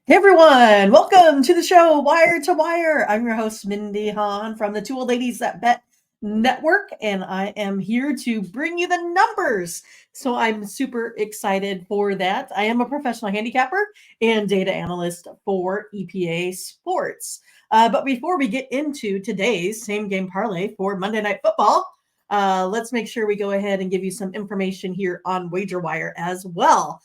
Hey everyone, welcome to the show Wire to Wire. I'm your host Mindy Hahn from the Two Old Ladies That Bet Network, and I am here to bring you the numbers. So I'm super excited for that. I am a professional handicapper and data analyst for EPA Sports. But before we get into today's same game parlay for Monday Night Football, let's make sure we go ahead and give you some information here on WagerWire as well.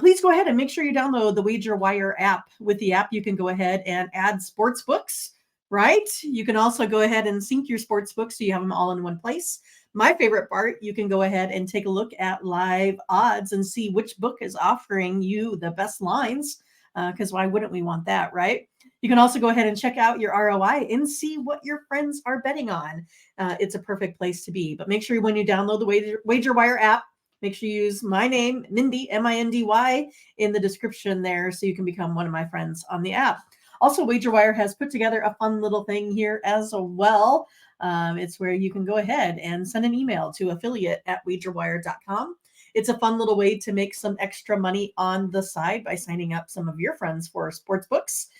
Please go ahead and make sure you download the WagerWire app. With the app, you can go ahead and add sports books, right? You can also go ahead and sync your sports books so you have them all in one place. My favorite part, you can go ahead and take a look at live odds and see which book is offering you the best lines, because why wouldn't we want that, right? You can also go ahead and check out your ROI and see what your friends are betting on. It's a perfect place to be. But make sure when you download the WagerWire app, make sure you use my name, Mindy, M-I-N-D-Y, in the description there so you can become one of my friends on the app. Also, WagerWire has put together a fun little thing here as well. It's where you can go ahead and send an email to affiliate@wagerwire.com. It's a fun little way to make some extra money on the side by signing up some of your friends for sports books.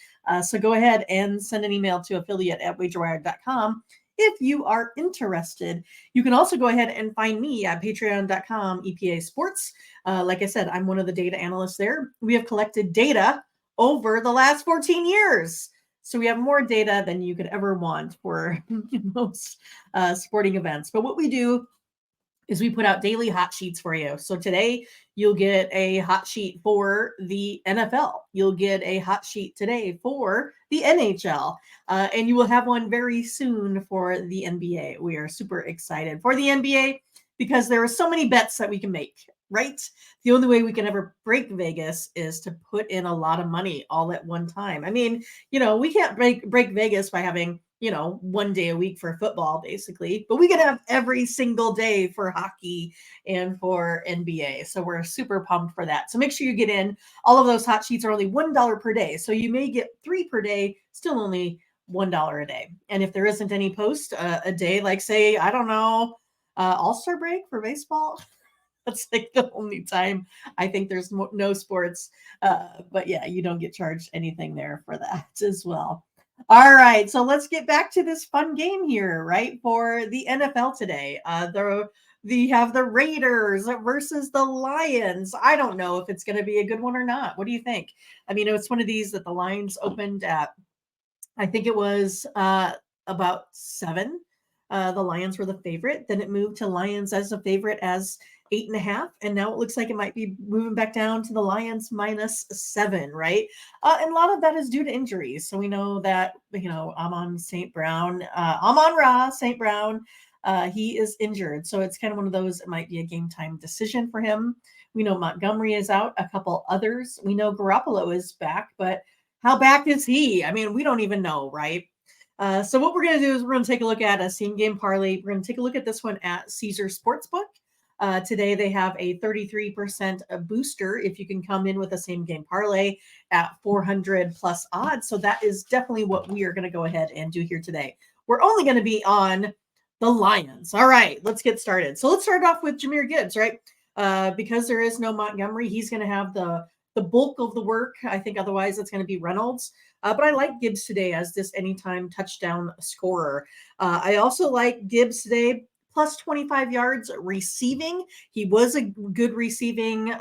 So go ahead and send an email to affiliate@wagerwire.com if you are interested. You can also go ahead and find me at patreon.com EPA Sports. Like I said, I'm one of the data analysts there. We have collected data over the last 14 years. So we have more data than you could ever want for most sporting events. But what we do is we put out daily hot sheets for you. So today you'll get a hot sheet for the NFL. You'll get a hot sheet today for the NHL. And you will have one very soon for the NBA. We are super excited for the NBA because there are so many bets that we can make, right? The only way we can ever break Vegas is to put in a lot of money all at one time. I mean, we can't break Vegas by having one day a week for football, basically, but we can have every single day for hockey and for NBA. So we're super pumped for that. So make sure you get in. All of those hot sheets are only $1 per day. So you may get 3 per day, still only $1 a day. And if there isn't any post a day, like say, I don't know, All-Star break for baseball, that's like the only time I think there's no sports. But yeah, you don't get charged anything there for that as well. All right, so let's get back to this fun game here, right? For the NFL today, they have the Raiders versus the Lions. I don't know if it's going to be a good one or not. What do you think? I mean, it's one of these that the Lions opened at, I think it was about 7. The Lions were the favorite. Then it moved to Lions as a favorite as 8.5, and now it looks like it might be moving back down to the Lions -7, right? And a lot of that is due to injuries. So we know that Amon Ra St. Brown, he is injured. So it's kind of one of those. It might be a game time decision for him. We know Montgomery is out. A couple others. We know Garoppolo is back, but how back is he? I mean, we don't even know, right? So what we're going to do is we're going to take a look at a same game parlay. We're going to take a look at this one at Caesar Sportsbook. Today they have a 33% booster if you can come in with a same game parlay at 400 plus odds. So that is definitely what we are going to go ahead and do here today. We're only going to be on the Lions. All right, let's get started. So let's start off with Jahmyr Gibbs, right? Because there is no Montgomery, he's going to have the bulk of the work. I think otherwise it's going to be Reynolds. But I like Gibbs today as this anytime touchdown scorer. I also like Gibbs today plus 25 yards receiving. He was a good receiving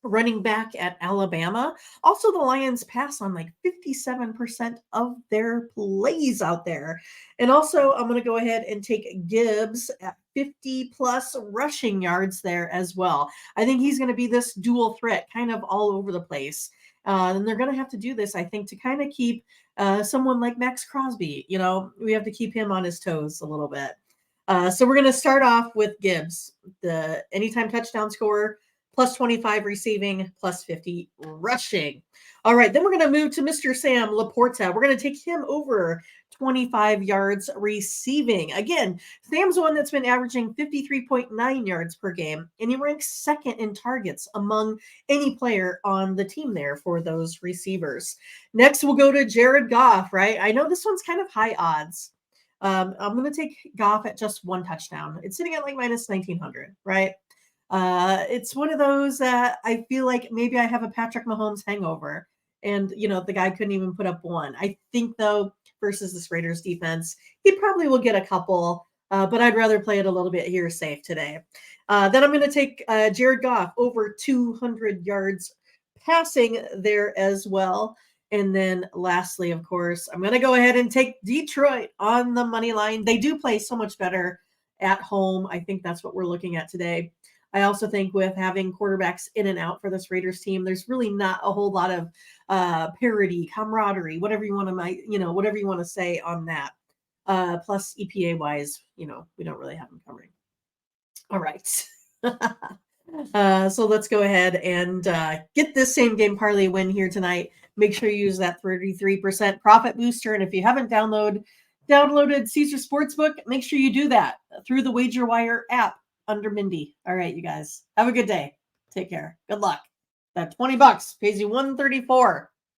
running back at Alabama. Also, the Lions pass on like 57% of their plays out there. And also, I'm going to go ahead and take Gibbs at 50 plus rushing yards there as well. I think he's going to be this dual threat kind of all over the place. And they're going to have to do this, I think, to kind of keep someone like Max Crosby. We have to keep him on his toes a little bit. So we're going to start off with Gibbs, the anytime touchdown scorer, plus 25 receiving, plus 50 rushing. All right, then we're going to move to Mr. Sam Laporta. We're going to take him over 25 yards receiving. Again, Sam's one that's been averaging 53.9 yards per game, and he ranks second in targets among any player on the team there for those receivers. Next, we'll go to Jared Goff, right? I know this one's kind of high odds. I'm going to take Goff at just 1 touchdown. It's sitting at like minus 1,900, right? It's one of those that I feel like maybe I have a Patrick Mahomes hangover. And, the guy couldn't even put up one. I think, though, versus this Raiders defense, he probably will get a couple, but I'd rather play it a little bit here safe today. Then I'm going to take Jared Goff over 200 yards passing there as well. And then lastly, of course, I'm going to go ahead and take Detroit on the money line. They do play so much better at home. I think that's what we're looking at today. I also think with having quarterbacks in and out for this Raiders team, there's really not a whole lot of parity, camaraderie, whatever you want to say on that. Plus EPA wise, we don't really have them covering. All right. So let's go ahead and get this same game parlay win here tonight. Make sure you use that 33% profit booster. And if you haven't downloaded Caesar Sportsbook, make sure you do that through the Wager Wire app under Mindy. All right, you guys. Have a good day. Take care. Good luck. That $20 pays you $134.